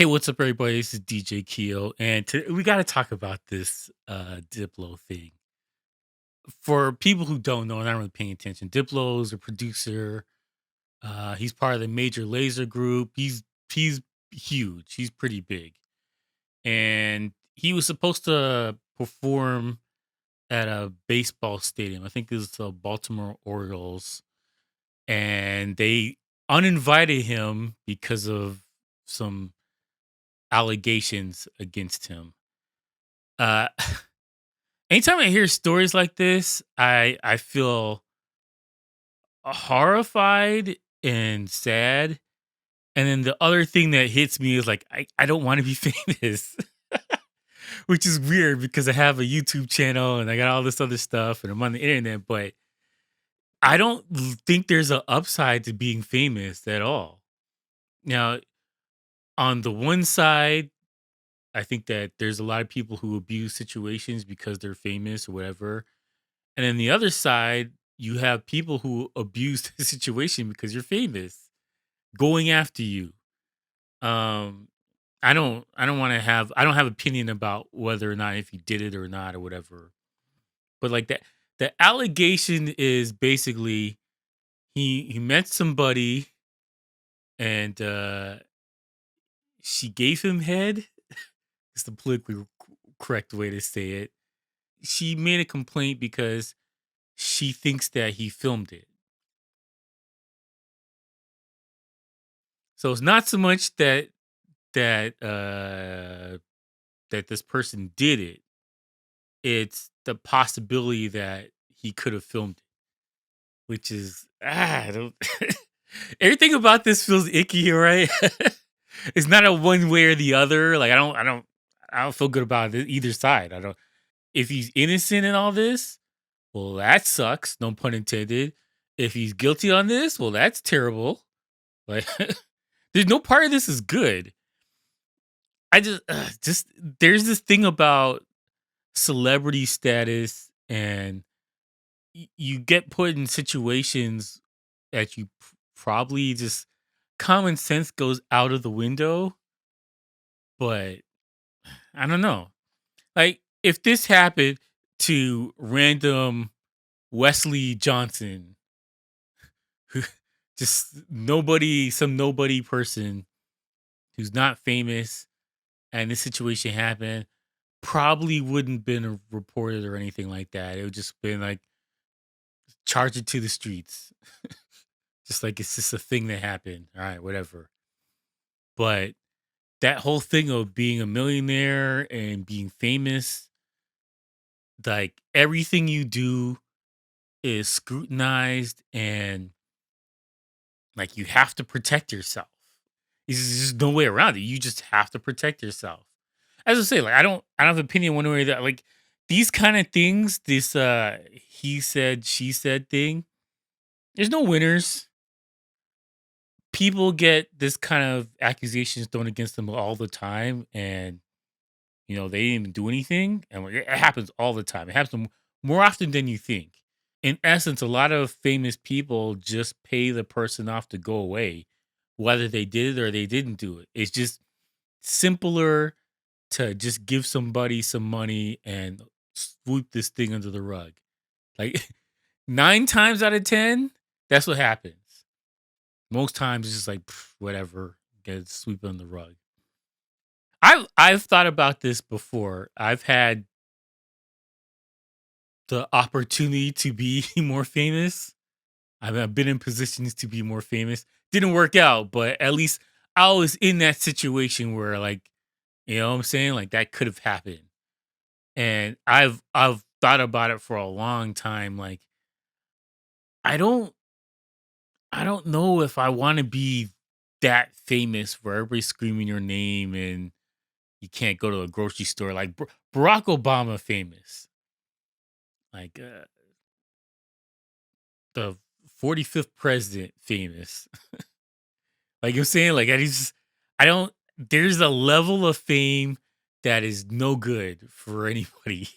Hey, what's up, everybody? This is DJ Keo, and we got to talk about this Diplo thing. For people who don't know, and I'm not really paying attention, Diplo's a producer. He's part of the Major Laser Group. He's huge. He's pretty big, and he was supposed to perform at a baseball stadium. I think it was the Baltimore Orioles, and they uninvited him because of some allegations against him. Uh, Anytime I hear stories like this, I feel horrified and sad. And then the other thing that hits me is like I don't want to be famous, which is weird because I have a YouTube channel and I got all this other stuff and I'm on the internet, but I don't think there's an upside to being famous at all. Now, on the one side, I think that there's a lot of people who abuse situations because they're famous or whatever. And then the other side, you have people who abuse the situation because you're famous, going after you. Um, I don't want to have I don't have opinion about whether or not if he did it or not or whatever. But like that the allegation is basically he met somebody and she gave him head. It's the politically correct way to say it. She made a complaint because she thinks that he filmed it. So it's not so much that that this person did it. It's the possibility that he could have filmed it, which is I don't everything about this feels icky, right? It's not a one way or the other. Like I don't feel good about either side. I don't if he's innocent in all this, well that sucks, no pun intended. If he's guilty on this, well that's terrible. Like there's no part of this is good. I just there's this thing about celebrity status and you get put in situations that you probably just common sense goes out of the window, but I don't know. Like if this happened to random Wesley Johnson, who just nobody, some nobody person who's not famous, and this situation happened, probably wouldn't been reported or anything like that. It would just been like charge it to the streets. Just like it's just a thing that happened. All right, whatever. But that whole thing of being a millionaire and being famous, like everything you do is scrutinized and like you have to protect yourself. There's just no way around it. You just have to protect yourself. As I say, like I don't have opinion one way or that. Like these kind of things, this he said, she said thing, there's no winners. People get this kind of accusations thrown against them all the time, and they didn't even do anything, and like, it happens all the time. It happens more often than you think. In essence, a lot of famous people just pay the person off to go away, whether they did it or they didn't do it. It's just simpler to just give somebody some money and swoop this thing under the rug. Like 9 times out of 10, that's what happens. Most times it's just like whatever, get it sweep on the rug. I've thought about this before. I've had the opportunity to be more famous. I've been in positions to be more famous. Didn't work out, but at least I was in that situation where like, you know what I'm saying? Like that could have happened. And I've thought about it for a long time. Like I don't I don't know if I want to be that famous where everybody's screaming your name and you can't go to a grocery store like Barack Obama famous. Like the 45th president famous. Like I'm saying, like I don't. There's a level of fame that is no good for anybody.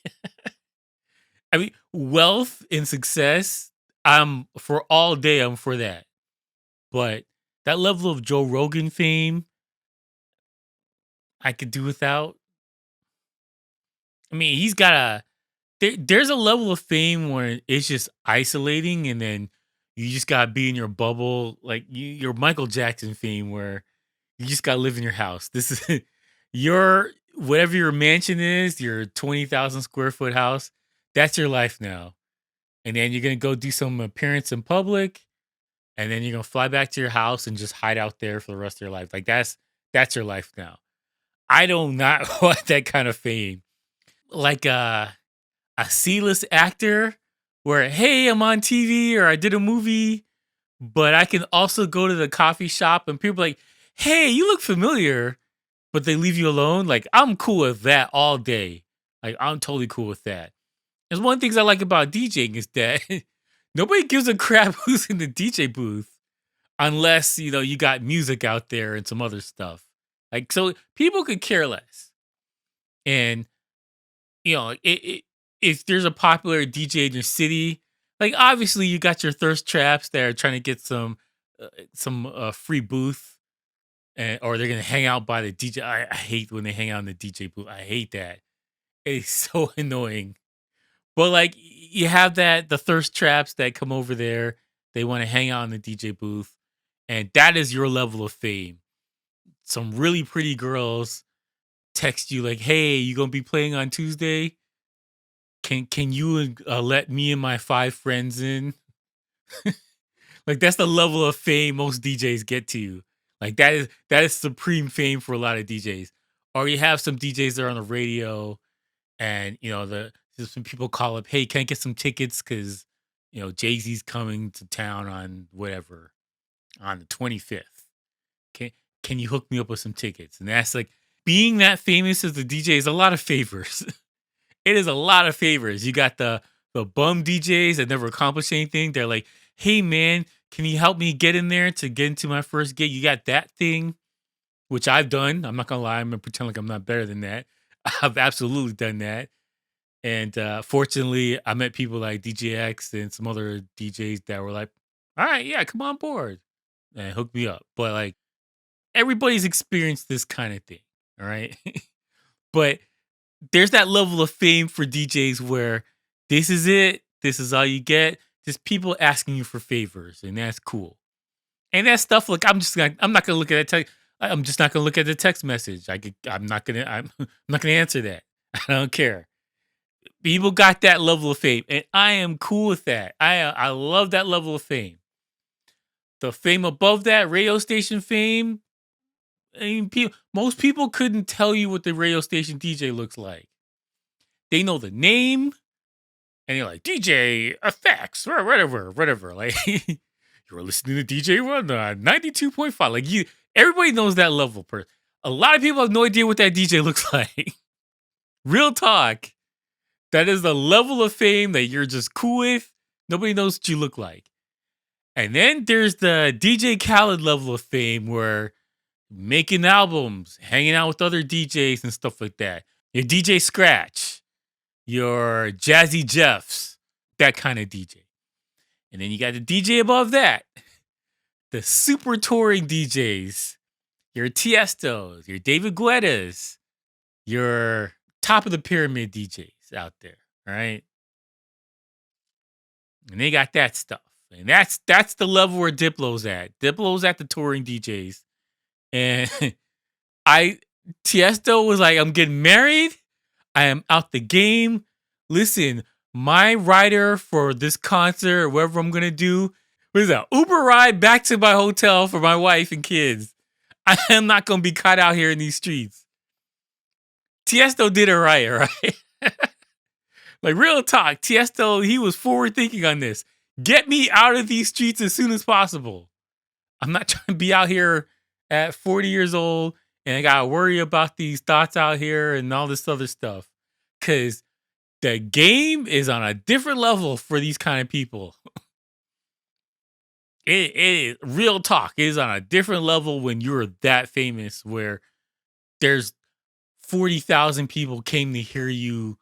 I mean, wealth and success. I'm for all day. I'm for that. But that level of Joe Rogan fame, I could do without. I mean, he's got there's a level of fame where it's just isolating, and then you just gotta be in your bubble, like your Michael Jackson fame, where you just gotta live in your house. This is your whatever your mansion is, your 20,000 square foot house. That's your life now, and then you're gonna go do some appearance in public, and then you're gonna fly back to your house and just hide out there for the rest of your life. Like that's your life now. I do not want that kind of fame. Like a C-list actor where, hey, I'm on TV or I did a movie, but I can also go to the coffee shop and people are like, hey, you look familiar, but they leave you alone. Like, I'm cool with that all day. Like, I'm totally cool with that. There's one of the things I like about DJing is that nobody gives a crap who's in the DJ booth unless, you got music out there and some other stuff. Like, so people could care less. And if there's a popular DJ in your city, like obviously you got your thirst traps that are trying to get some free booth, or they're gonna hang out by the DJ. I hate when they hang out in the DJ booth. I hate that. It's so annoying. But like you have the thirst traps that come over there. They want to hang out in the DJ booth, and that is your level of fame. Some really pretty girls text you like, "Hey, you gonna be playing on Tuesday? Can you let me and my 5 friends in?" Like that's the level of fame most DJs get to. Like that is supreme fame for a lot of DJs. Or you have some DJs that are on the radio, and there's some people call up, hey, can I get some tickets? Because Jay-Z's coming to town on whatever on the 25th. Can can you hook me up with some tickets? And that's like being that famous as the DJ is a lot of favors. It is a lot of favors. You got the bum DJs that never accomplish anything. They're like, "Hey man, can you help me get in there to get into my first gig?" You got that thing, which I've done. I'm not gonna lie. I'm gonna pretend like I'm not better than that. I've absolutely done that. And fortunately, I met people like DJX and some other DJs that were like, "All right, yeah, come on board and hook me up." But like everybody's experienced this kind of thing, all right? But there's that level of fame for DJs where this is it, this is all you get. Just people asking you for favors, and that's cool. And that stuff, like I'm not gonna look at that I'm just not gonna look at the text message. I'm not gonna answer that. I don't care. People got that level of fame, and I am cool with that. I love that level of fame. The fame above that, radio station fame. I mean, most people couldn't tell you what the radio station DJ looks like. They know the name, and you're like DJ effects or whatever. Like you're listening to DJ One 92.5. Like everybody knows that level. A lot of people have no idea what that DJ looks like. Real talk. That is the level of fame that you're just cool with. Nobody knows what you look like. And then there's the DJ Khaled level of fame where making albums, hanging out with other DJs and stuff like that. Your DJ Scratch, your Jazzy Jeffs, that kind of DJ. And then you got the DJ above that, the super touring DJs, your Tiestos, your David Guettas, your top of the pyramid DJs out there, right? And they got that stuff. And that's the level where Diplo's at. Diplo's at the touring DJs. And I Tiesto was like, I'm getting married. I am out the game. Listen, my rider for this concert or whatever I'm gonna do, what is that? Uber ride back to my hotel for my wife and kids. I am not gonna be caught out here in these streets. Tiesto did it right? Like real talk. Tiesto, he was forward thinking on this. Get me out of these streets as soon as possible. I'm not trying to be out here at 40 years old and I gotta worry about these thoughts out here and all this other stuff. Cause the game is on a different level for these kind of people. It is real talk. It is on a different level when you're that famous where there's 40,000 people came to hear you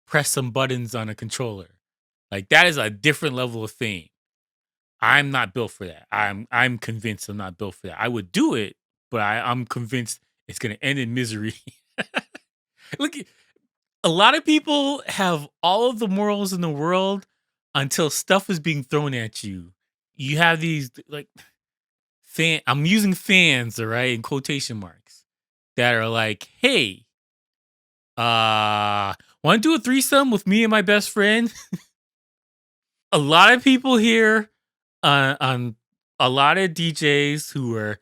press some buttons on a controller. Like that is a different level of fame. I'm not built for that. I'm convinced I'm not built for that. I would do it, but I'm convinced It's gonna end in misery. Look, a lot of people have all of the morals in the world until stuff is being thrown at you. You have these like I'm using fans, all right, in quotation marks, that are like, hey, want to do a threesome with me and my best friend? A lot of people here on a lot of DJs who are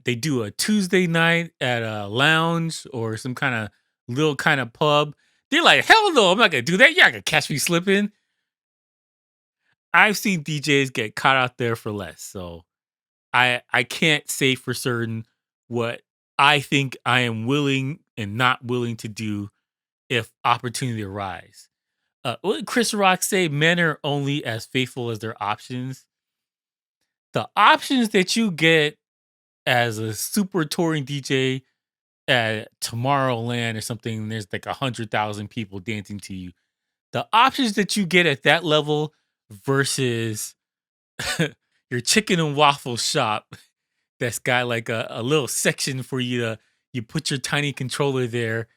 they do a Tuesday night at a lounge or some kind of little kind of pub. They're like, hell no, I'm not gonna do that. You're not gonna catch me slipping. I've seen DJs get caught out there for less, so I can't say for certain what I think I am willing and not willing to do if opportunity arise. What did Chris Rock say? Men are only as faithful as their options. The options that you get as a super touring DJ at Tomorrowland or something, there's like 100,000 people dancing to you. The options that you get at that level versus your chicken and waffle shop that's got like a little section for you to you put your tiny controller there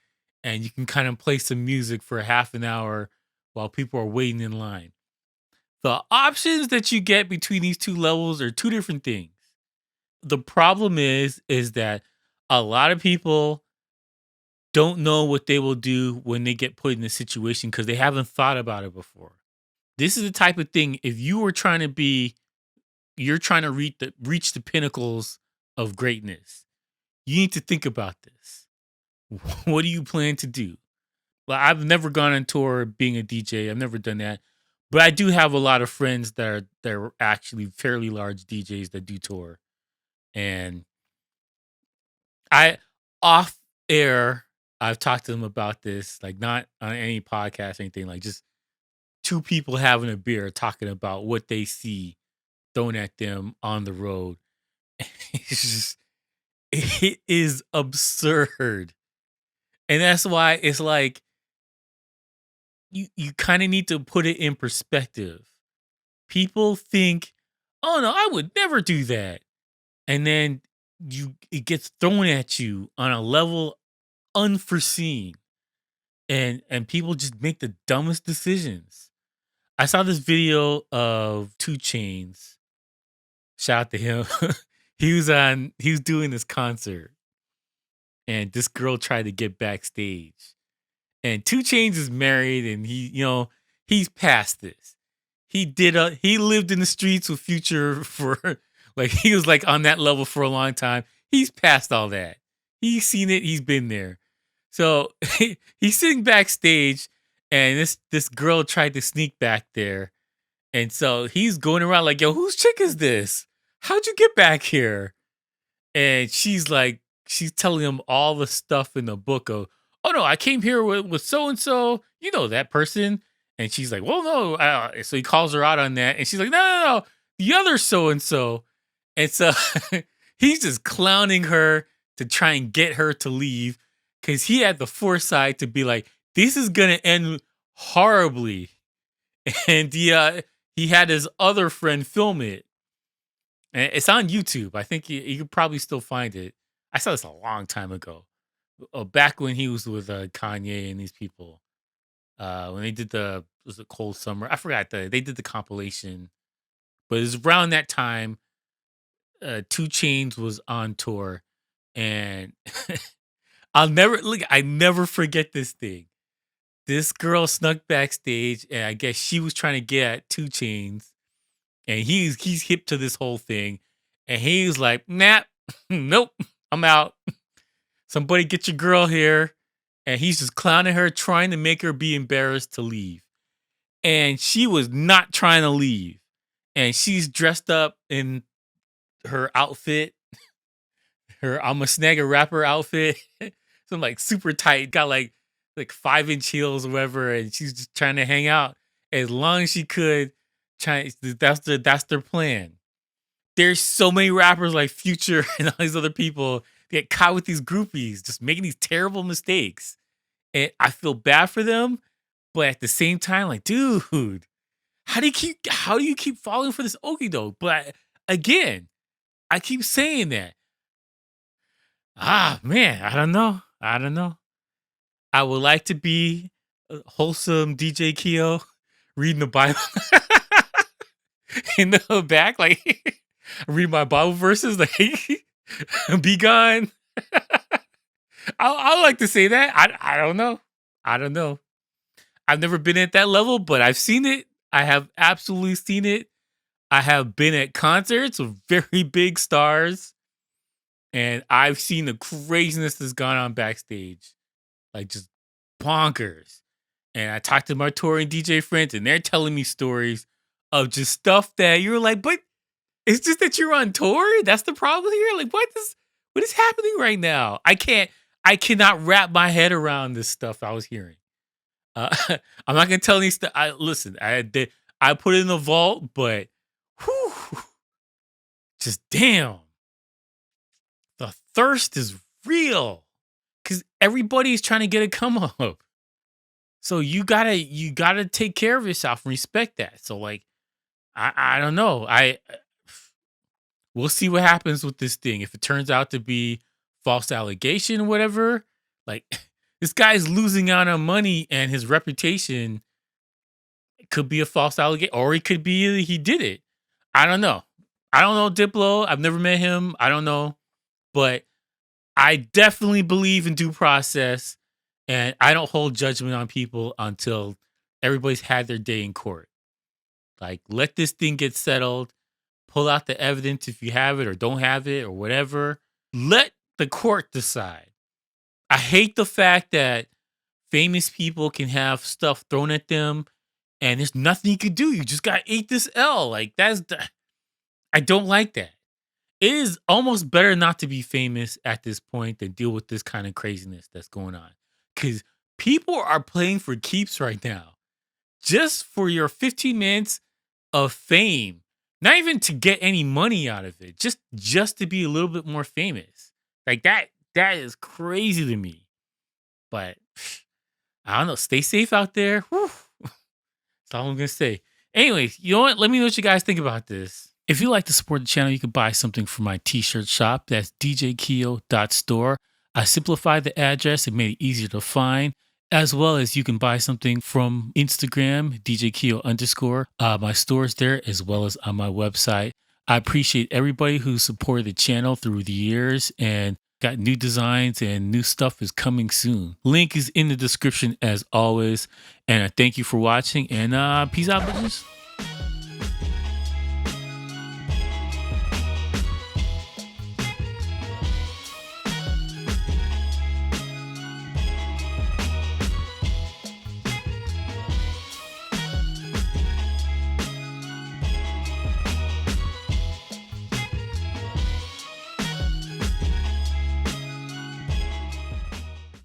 and you can kind of play some music for half an hour while people are waiting in line. The options that you get between these two levels are two different things. The problem is that a lot of people don't know what they will do when they get put in a situation because they haven't thought about it before. This is the type of thing if you were trying to be you're trying to reach the pinnacles of greatness. You need to think about this. What do you plan to do? Well, I've never gone on tour being a DJ. I've never done that. But I do have a lot of friends that are actually fairly large DJs that do tour. And I off air, I've talked to them about this, like not on any podcast or anything, like just two people having a beer talking about what they see thrown at them on the road. It's just it is absurd. And that's why it's like you kind of need to put it in perspective. People think, "Oh no, I would never do that." And then it gets thrown at you on a level unforeseen. And people just make the dumbest decisions. I saw this video of Two Chains. Shout out to him. He was doing this concert and this girl tried to get backstage. And Two Chains is married and he's past this. He lived in the streets with Future for like he was like on that level for a long time. He's past all that. He's seen it, he's been there. So he's sitting backstage and this girl tried to sneak back there. And so he's going around like, yo, whose chick is this? How'd you get back here? And she's telling him all the stuff in the book of, oh no, I came here with so and so, you know that person. And she's like, well, no. So he calls her out on that, and she's like, no, the other so and so. And so he's just clowning her to try and get her to leave because he had the foresight to be like, this is gonna end horribly. And he had his other friend film it. And it's on YouTube. I think you could probably still find it. I saw this a long time ago, back when he was with Kanye and these people. When they did was it Cold Summer? I forgot they did the compilation, but it was around that time. Two Chains was on tour, and I never forget this thing. This girl snuck backstage, and I guess she was trying to get at Two Chains, and he's hip to this whole thing, and he was like, "Nah, nope, I'm out. Somebody get your girl here." And he's just clowning her, trying to make her be embarrassed to leave. And she was not trying to leave. And she's dressed up in her outfit, her I'm a snag a rapper outfit, some like super tight, got like 5-inch heels or whatever, and she's just trying to hang out as long as she could. That's their plan. There's so many rappers like Future and all these other people get caught with these groupies, just making these terrible mistakes. And I feel bad for them, but at the same time, like, dude, how do you keep falling for this okie doke? But again, I keep saying that Man, I don't know. I don't know. I would like to be a wholesome DJ Keo reading the Bible in the back, like read my Bible verses, like be gone. I like to say that. I don't know. I don't know. I've never been at that level, but I've seen it. I have absolutely seen it. I have been at concerts with very big stars, and I've seen the craziness that's gone on backstage, like just bonkers. And I talked to my touring DJ friends, and they're telling me stories of just stuff that you're like, but it's just that you're on tour. That's the problem here. Like, what is happening right now? I cannot wrap my head around this stuff I was hearing. Uh, I'm not gonna tell any stuff. I put it in the vault, but whew, just damn, the thirst is real because everybody's trying to get a come up. So you gotta take care of yourself and respect that. So like I don't know. We'll see what happens with this thing. If it turns out to be false allegation or whatever, like this guy's losing out on money and his reputation could be a false allegation, or it could be he did it. I don't know. I don't know Diplo. I've never met him. I don't know. But I definitely believe in due process and I don't hold judgment on people until everybody's had their day in court. Like, let this thing get settled. Pull out the evidence if you have it or don't have it or whatever. Let the court decide. I hate the fact that famous people can have stuff thrown at them and there's nothing you can do. You just got to eat this L. Like, I don't like that. It is almost better not to be famous at this point than deal with this kind of craziness that's going on. Because people are playing for keeps right now. Just for your 15 minutes of fame. Not even to get any money out of it. Just to be a little bit more famous. Like that is crazy to me. But I don't know. Stay safe out there. Whew. That's all I'm gonna say. Anyways, you know what? Let me know what you guys think about this. If you like to support the channel, you can buy something from my t-shirt shop. That's djkeo.store. I simplified the address and made it easier to find, as well as you can buy something from Instagram, djkeo underscore. My store's there as well as on my website. I appreciate everybody who supported the channel through the years and got new designs and new stuff is coming soon. Link is in the description as always. And I thank you for watching and peace out, bitches.